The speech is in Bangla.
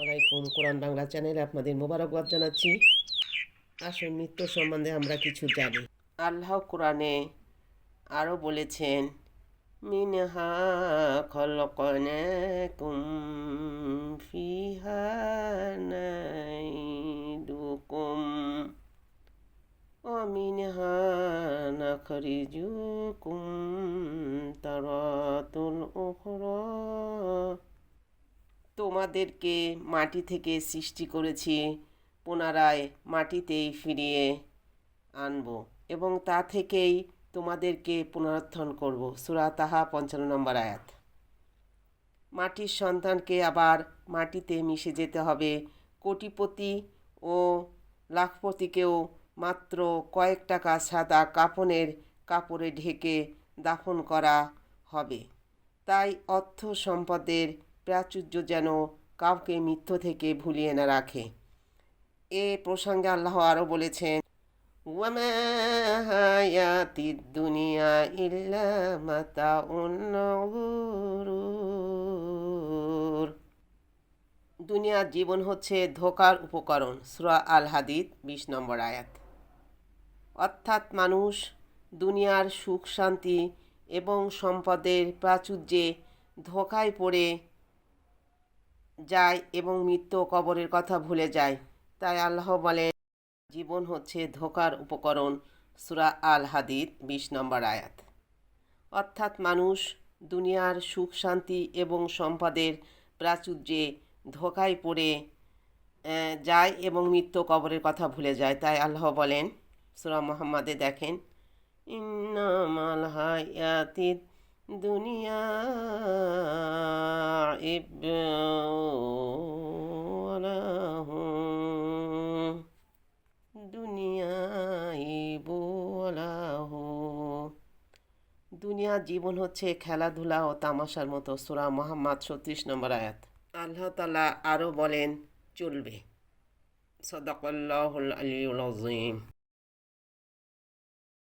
আলাইকুম। কোরআন বাংলা চ্যানেলে আপনাদের মোবারকবাদ জানাচ্ছি। আসুন মৃত্যু সম্বন্ধে আমরা কিছু জানি। আল্লাহ কোরআনে আরও বলেছেন, মিনহা খলকনাকুম ফিহা নাইদুকুম ওয়া মিনহা নাখরিজুকুম তারাতুল উখরা। তোমাদেরকে মাটি থেকে সৃষ্টি করেছি, পুনরায় মাটিতেই ফিরিয়ে আনব এবং তা থেকেই তোমাদেরকে পুনরুত্থান করব। সূরা তাহা ৫৫ নম্বর আয়াত। মাটির সন্তানকে আবার মাটিতে মিশে যেতে হবে। কোটিপতি ও লাখপতিকেও মাত্র কয়েক টাকা সাদা কাফনের কাপড়ে ঢেকে দাফন করা হবে। তাই অর্থ সম্পদের প্রাচুর্য যেন কাউকে মৃত্যু থেকে ভুলিয়ে না রাখে। এ প্রসঙ্গে আল্লাহ আরও বলেছেন, ওয়ামা হায়াতিদ দুনিয়া ইল্লা মাতাউন গুরুর। দুনিয়ার জীবন হচ্ছে ধোঁকার উপকরণ। সূরা আল হাদিদ ২০ নম্বর আয়াত। অর্থাৎ মানুষ দুনিয়ার সুখ শান্তি এবং সম্পদের প্রাচুর্যে ধোঁকায় পড়ে যায় এবং মৃত্যু কবরের কথা ভুলে যায়। তাই আল্লাহ বলেন, জীবন হচ্ছে ধোঁকার উপকরণ। সূরা আল হাদিদ ২০ নম্বর আয়াত। অর্থাৎ মানুষ দুনিয়ার সুখ শান্তি এবং সম্পদের প্রাচুর্যে ধোঁকায় পড়ে যায় এবং মৃত্যু কবরের কথা ভুলে যায়। তাই আল্লাহ বলেন সূরা মুহাম্মাদে দেখেন, ইন্নামাল হায়াতিদ দুনিয়া দুনিয়া জীবন হচ্ছে খেলাধুলা ও তামাশার মতো। সূরা মুহাম্মদ ৩৬ নম্বর আয়াত। আল্লাহ তাআলা আরও বলেন, চলবে। সাদাকাল্লাহুল আলিয়্যুল আযীম।